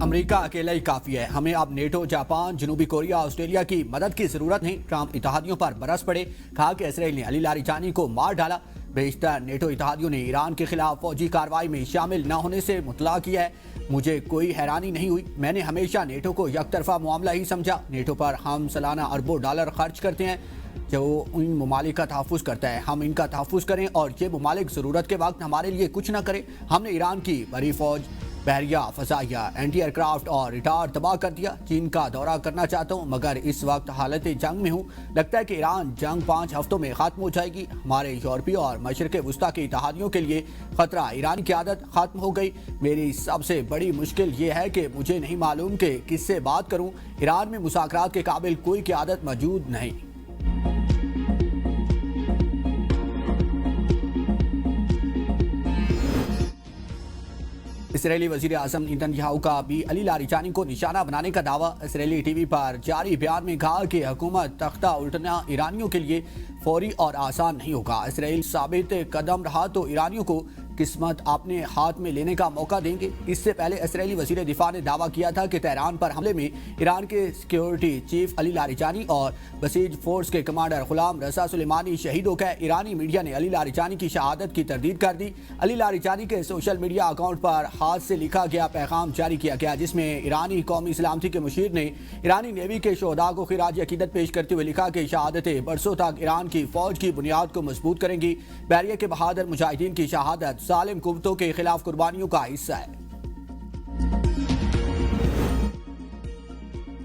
امریکہ اکیلا ہی کافی ہے. ہمیں اب نیٹو، جاپان، جنوبی کوریا، آسٹریلیا کی مدد کی ضرورت نہیں. ٹرمپ اتحادیوں پر برس پڑے. کہا کہ اسرائیل نے علی لاریجانی کو مار ڈالا. بیشتر نیٹو اتحادیوں نے ایران کے خلاف فوجی کارروائی میں شامل نہ ہونے سے مطلع کیا ہے. مجھے کوئی حیرانی نہیں ہوئی. میں نے ہمیشہ نیٹو کو یک طرفہ معاملہ ہی سمجھا. نیٹو پر ہم سالانہ اربوں ڈالر خرچ کرتے ہیں جو ان ممالک کا تحفظ کرتا ہے. ہم ان کا تحفظ کریں اور یہ ممالک ضرورت کے وقت ہمارے لیے کچھ نہ کرے. ہم نے ایران کی بڑی فوج، بحریہ، فضائیہ، اینٹی ایئرکرافٹ اور ریڈار تباہ کر دیا. چین کا دورہ کرنا چاہتا ہوں مگر اس وقت حالت جنگ میں ہوں. لگتا ہے کہ ایران جنگ 5 ہفتوں میں ختم ہو جائے گی. ہمارے یورپی اور مشرق وسطیٰ کے اتحادیوں کے لیے خطرہ ایران کی عادت ختم ہو گئی. میری سب سے بڑی مشکل یہ ہے کہ مجھے نہیں معلوم کہ کس سے بات کروں. ایران میں مذاکرات کے قابل کوئی قیادت موجود نہیں. اسرائیلی وزیر اعظم نیتن یاہو کا بھی علی لاریجانی کو نشانہ بنانے کا دعویٰ. اسرائیلی ٹی وی پر جاری بیان میں کہا کہ حکومت تختہ الٹنا ایرانیوں کے لیے فوری اور آسان نہیں ہوگا. اسرائیل ثابت قدم رہا تو ایرانیوں کو قسمت اپنے ہاتھ میں لینے کا موقع دیں گے. اس سے پہلے اسرائیلی وزیر دفاع نے دعویٰ کیا تھا کہ تہران پر حملے میں ایران کے سیکیورٹی چیف علی لاریجانی اور بسیج فورس کے کمانڈر غلام رضا سلیمانی شہید ہو گئے. ایرانی میڈیا نے علی لاریجانی کی شہادت کی تردید کر دی. علی لاریجانی کے سوشل میڈیا اکاؤنٹ پر ہاتھ سے لکھا گیا پیغام جاری کیا گیا جس میں ایرانی قومی سلامتی کے مشیر نے ایرانی نیوی کے شہداء کو خراج عقیدت پیش کرتے ہوئے لکھا کہ شہادتیں برسوں تک ایران کی فوج کی بنیاد کو مضبوط کریں گی. بحریہ کے بہادر مجاہدین کی شہادت ظالم قوتوں کے خلاف قربانیوں کا حصہ ہے.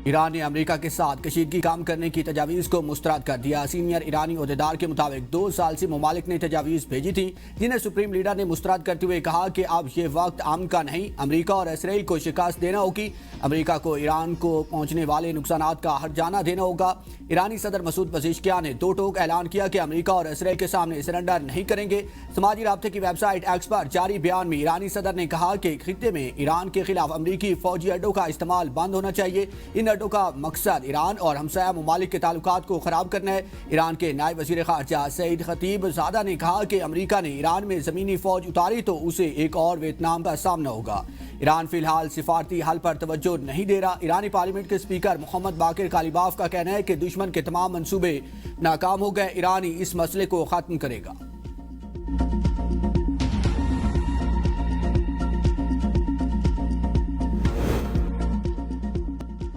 ایران نے امریکہ کے ساتھ کشیدگی کم کرنے کی تجاویز کو مسترد کر دیا. سینئر ایرانی عہدیدار کے مطابق 2 سال سے ممالک نے تجاویز بھیجی تھی جنہیں سپریم لیڈر نے مسترد کرتے ہوئے کہا کہ اب یہ وقت امن کا نہیں. امریکہ اور اسرائیل کو شکست دینا ہوگی. امریکہ کو ایران کو پہنچنے والے نقصانات کا ہرجانہ دینا ہوگا. ایرانی صدر مسعود پزشکیان نے 2 ٹوک اعلان کیا کہ امریکہ اور اسرائیل کے سامنے سرنڈر نہیں کریں گے. سماجی رابطے کی ویب سائٹ ایکس پر جاری بیان میں ایرانی صدر نے کہا کہ خطے میں ایران کے خلاف امریکی فوجی اڈوں کا استعمال بند ہونا چاہیے. ان اڈوں کا مقصد ایران اور ہمسایہ ممالک کے تعلقات کو خراب کرنا ہے. ایران کے نائب وزیر خارجہ سعید خطیب زادہ نے کہا کہ امریکہ نے ایران میں زمینی فوج اتاری تو اسے ایک اور ویتنام کا سامنا ہوگا. ایران فی الحال سفارتی حل پر توجہ نہیں دے رہا. ایرانی پارلیمنٹ کے اسپیکر محمد باقر کالیباف کا کہنا ہے کہ دشمن کے تمام منصوبے ناکام ہو گئے. ایران ہی اس مسئلے کو ختم کرے گا.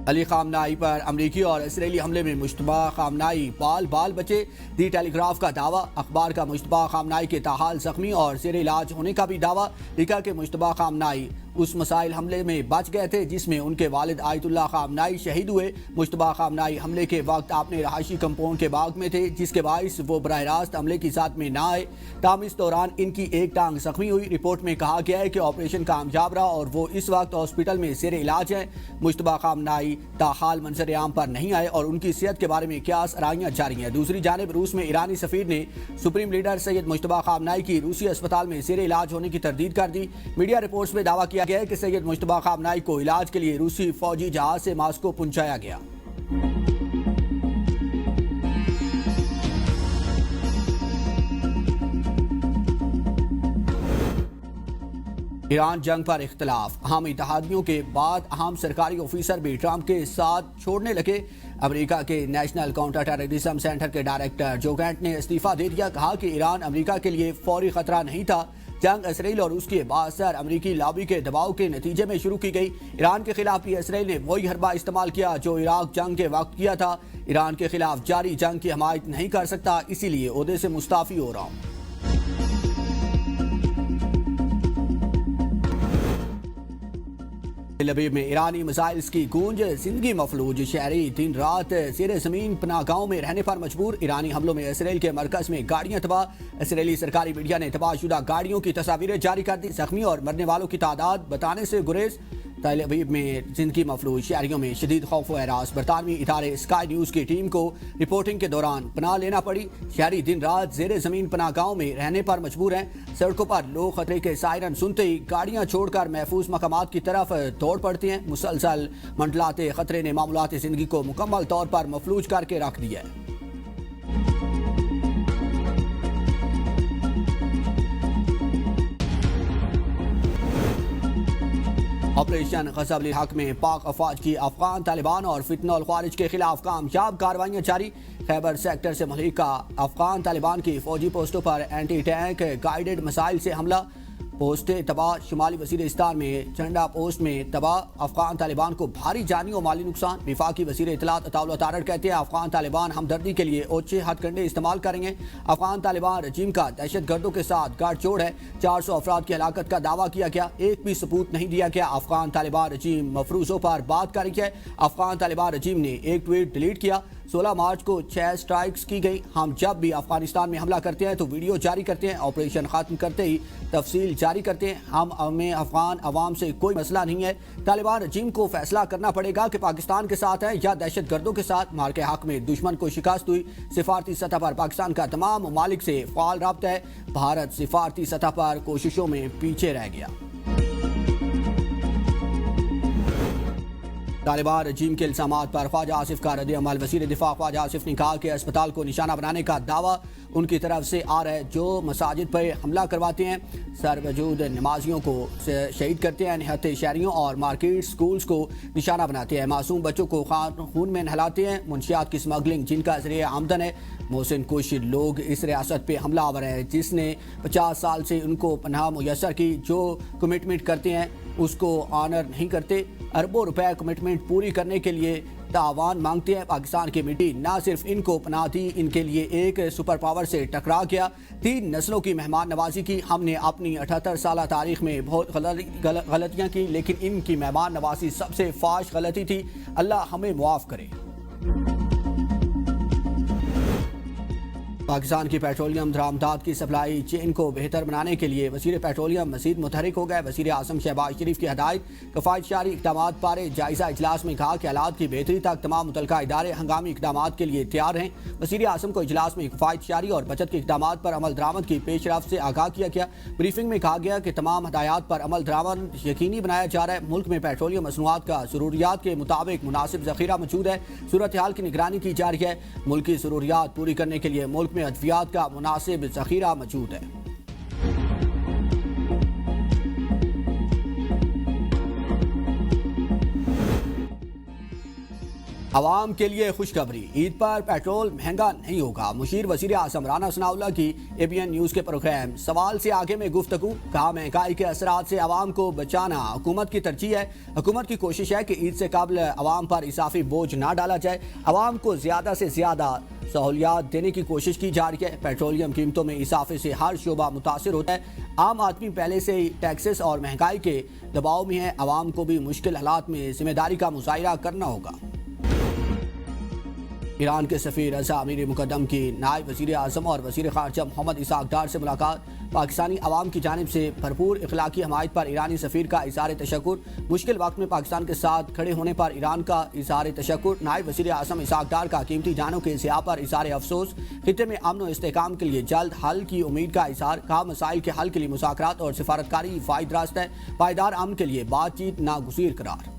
علی خامنائی پر امریکی اور اسرائیلی حملے میں مشتبہ خامنائی بال بچے. دی ٹیلی گراف کا دعویٰ. اخبار کا مشتبہ خامنائی کے تاحال زخمی اور زیر علاج ہونے کا بھی دعویٰ. لکھا کہ مشتبہ خامنائی اس مسائل حملے میں بچ گئے تھے جس میں ان کے والد آیت اللہ خامنائی شہید ہوئے. مشتبہ خامنائی حملے کے وقت اپنے رہائشی کمپاؤنڈ کے باغ میں تھے جس کے باعث وہ براہ راست حملے کی ساتھ میں نہ آئے. تاہم اس دوران ان کی ایک ٹانگ زخمی ہوئی. رپورٹ میں کہا گیا ہے کہ آپریشن کامیاب رہا اور وہ اس وقت ہاسپٹل میں زیر علاج ہیں. مشتبہ خامنائی تاحال منظر عام پر نہیں آئے اور ان کی صحت کے بارے میں قیاس آرائیاں جاری ہیں. دوسری جانب روس میں ایرانی سفیر نے سپریم لیڈر سید مجتبیٰ خامنائی کی روسی اسپتال میں زیر علاج ہونے کی تردید کر دی. میڈیا رپورٹس میں دعویٰ کیا گیا ہے کہ سید مجتبیٰ خامنائی کو علاج کے لیے روسی فوجی جہاز سے ماسکو پہنچایا گیا. ایران جنگ پر اختلاف. اہم اتحادیوں کے بعد اہم سرکاری آفیسر بھی ٹرمپ کے ساتھ چھوڑنے لگے. امریکہ کے نیشنل کاؤنٹر ٹیررزم سینٹر کے ڈائریکٹر جو گینٹ نے استعفیٰ دے دیا. کہا کہ ایران امریکہ کے لیے فوری خطرہ نہیں تھا. جنگ اسرائیل اور اس کے باثر امریکی لابی کے دباؤ کے نتیجے میں شروع کی گئی. ایران کے خلاف بھی اسرائیل نے وہی حربہ استعمال کیا جو عراق جنگ کے وقت کیا تھا. ایران کے خلاف جاری جنگ کی حمایت نہیں کر سکتا اسی لیے عہدے سے مستعفی ہو رہا ہوں. تل ابیب میں ایرانی میزائلز کی گونج. زندگی مفلوج. شہری دن رات زیر زمین پناہ گاہوں میں رہنے پر مجبور. ایرانی حملوں میں اسرائیل کے مرکز میں گاڑیاں تباہ. اسرائیلی سرکاری میڈیا نے تباہ شدہ گاڑیوں کی تصاویریں جاری کر دی. زخمی اور مرنے والوں کی تعداد بتانے سے گریز. تل ابیب میں زندگی مفلوج. شہریوں میں شدید خوف و ہراس. برطانوی ادارے اسکائی نیوز کی ٹیم کو رپورٹنگ کے دوران پناہ لینا پڑی. شہری دن رات زیر زمین پناہ گاہوں میں رہنے پر مجبور ہیں. سڑکوں پر لوگ خطرے کے سائرن سنتے ہی گاڑیاں چھوڑ کر محفوظ مقامات کی طرف دوڑ پڑتی ہیں. مسلسل منڈلاتے خطرے نے معمولات زندگی کو مکمل طور پر مفلوج کر کے رکھ دیا ہے. آپریشن غزب الحق میں پاک افواج کی افغان طالبان اور فتنہ الخوارج کے خلاف کامیاب کارروائیاں جاری۔ خیبر سیکٹر سے ملحقہ افغان طالبان کی فوجی پوسٹوں پر اینٹی ٹینک گائیڈڈ مسائل سے حملہ، پوسٹیں تباہ۔ شمالی وزیرستان میں چنڈا پوسٹ میں تباہ، افغان طالبان کو بھاری جانی اور مالی نقصان۔ وفاقی وزیر اطلاعات عطاءاللہ تارڑ کہتے ہیں افغان طالبان ہمدردی کے لیے اوچھے ہتھ کنڈے استعمال کریں گے۔ افغان طالبان رجیم کا دہشت گردوں کے ساتھ گاڑ جوڑ ہے، 400 افراد کی ہلاکت کا دعویٰ کیا گیا، ایک بھی ثبوت نہیں دیا گیا۔ افغان طالبان رجیم مفروضوں پر بات کر رہی ہے۔ افغان طالبان رجیم نے ایک ٹویٹ ڈیلیٹ کیا۔ 16 مارچ کو 6 سٹرائکس کی گئی۔ ہم جب بھی افغانستان میں حملہ کرتے ہیں تو ویڈیو جاری کرتے ہیں، آپریشن ختم کرتے ہی تفصیل جاری کرتے ہیں۔ ہمیں افغان عوام سے کوئی مسئلہ نہیں ہے۔ طالبان رجیم کو فیصلہ کرنا پڑے گا کہ پاکستان کے ساتھ ہے یا دہشت گردوں کے ساتھ۔ مارکے حق میں دشمن کو شکست ہوئی۔ سفارتی سطح پر پاکستان کا تمام ممالک سے فعال رابطہ ہے۔ بھارت سفارتی سطح پر کوششوں میں پیچھے رہ گیا۔ طالبان رجیم کے الزامات پر خواجہ آصف کا رد عمل۔ وزیر دفاع خواجہ آصف نے کہا کہ اسپتال کو نشانہ بنانے کا دعویٰ ان کی طرف سے آ رہا ہے، جو مساجد پر حملہ کرواتے ہیں، سر وجود نمازیوں کو شہید کرتے ہیں، نہتے شہریوں اور مارکیٹ سکولز کو نشانہ بناتے ہیں، معصوم بچوں کو خون میں نہلاتے ہیں، منشیات کی سمگلنگ جن کا ذریعہ آمدن ہے۔ محسن کش لوگ اس ریاست پہ حملہ آور ہے جس نے 50 سال سے ان کو پناہ میسر کی، جو کمٹمنٹ کرتے ہیں اس کو آنر نہیں کرتے، اربوں روپے کمٹمنٹ پوری کرنے کے لیے تعاون مانگتے ہیں۔ پاکستان کی مٹی نہ صرف ان کو پناہ دی، ان کے لیے ایک سپر پاور سے ٹکرا گیا، 3 نسلوں کی مہمان نوازی کی۔ ہم نے اپنی 78 سالہ تاریخ میں بہت غلطیاں کی، لیکن ان کی مہمان نوازی سب سے فاحش غلطی تھی، اللہ ہمیں معاف کرے۔ پاکستان کی پیٹرولیم درآمدات کی سپلائی چین کو بہتر بنانے کے لیے وزیر پیٹرولیم مزید متحرک ہو گئے۔ وزیر اعظم شہباز شریف کی ہدایت، کفایت شعاری اقدامات پر جائزہ اجلاس میں کہا کہ حالات کی بہتری تک تمام متعلقہ ادارے ہنگامی اقدامات کے لیے تیار ہیں۔ وزیر اعظم کو اجلاس میں کفایت شعاری اور بچت کے اقدامات پر عمل درآمد کی پیش رفت سے آگاہ کیا گیا۔ بریفنگ میں کہا گیا کہ تمام ہدایات پر عمل درآمد یقینی بنایا جا رہا ہے۔ ملک میں پیٹرولیم مصنوعات کا ضروریات کے مطابق مناسب ذخیرہ موجود ہے، صورتحال کی نگرانی کی جا رہی ہے۔ ملکی ضروریات پوری کرنے کے لیے ملک میں ادویات کا مناسب ذخیرہ موجود ہے۔ عوام کے لیے خوشخبری، عید پر پیٹرول مہنگا نہیں ہوگا۔ مشیر وزیر اعظم رانا ثناءاللہ کی ABN نیوز کے پروگرام سوال سے آگے میں گفتگو، کہا مہنگائی کے اثرات سے عوام کو بچانا حکومت کی ترجیح ہے۔ حکومت کی کوشش ہے کہ عید سے قبل عوام پر اضافی بوجھ نہ ڈالا جائے، عوام کو زیادہ سے زیادہ سہولیات دینے کی کوشش کی جا رہی ہے۔ پیٹرولیم قیمتوں میں اضافے سے ہر شعبہ متاثر ہوتا ہے۔ عام آدمی پہلے سے ہی ٹیکسز اور مہنگائی کے دباؤ میں ہے، عوام کو بھی مشکل حالات میں ذمہ داری کا مظاہرہ کرنا ہوگا۔ ایران کے سفیر رضا امیر مقدم کی نائب وزیر اعظم اور وزیر خارجہ محمد اسحاق ڈار سے ملاقات۔ پاکستانی عوام کی جانب سے بھرپور اخلاقی حمایت پر ایرانی سفیر کا اظہار تشکر۔ مشکل وقت میں پاکستان کے ساتھ کھڑے ہونے پر ایران کا اظہار تشکر۔ نائب وزیر اعظم اسحاق ڈار کا قیمتی جانوں کے ضیاع پر اظہار افسوس۔ خطے میں امن و استحکام کے لیے جلد حل کی امید کا اظہار، کہا مسائل کے حل کے لیے مذاکرات اور سفارتکاری فائدہ راست ہے، پائیدار امن کے لیے بات چیت ناگزیر قرار۔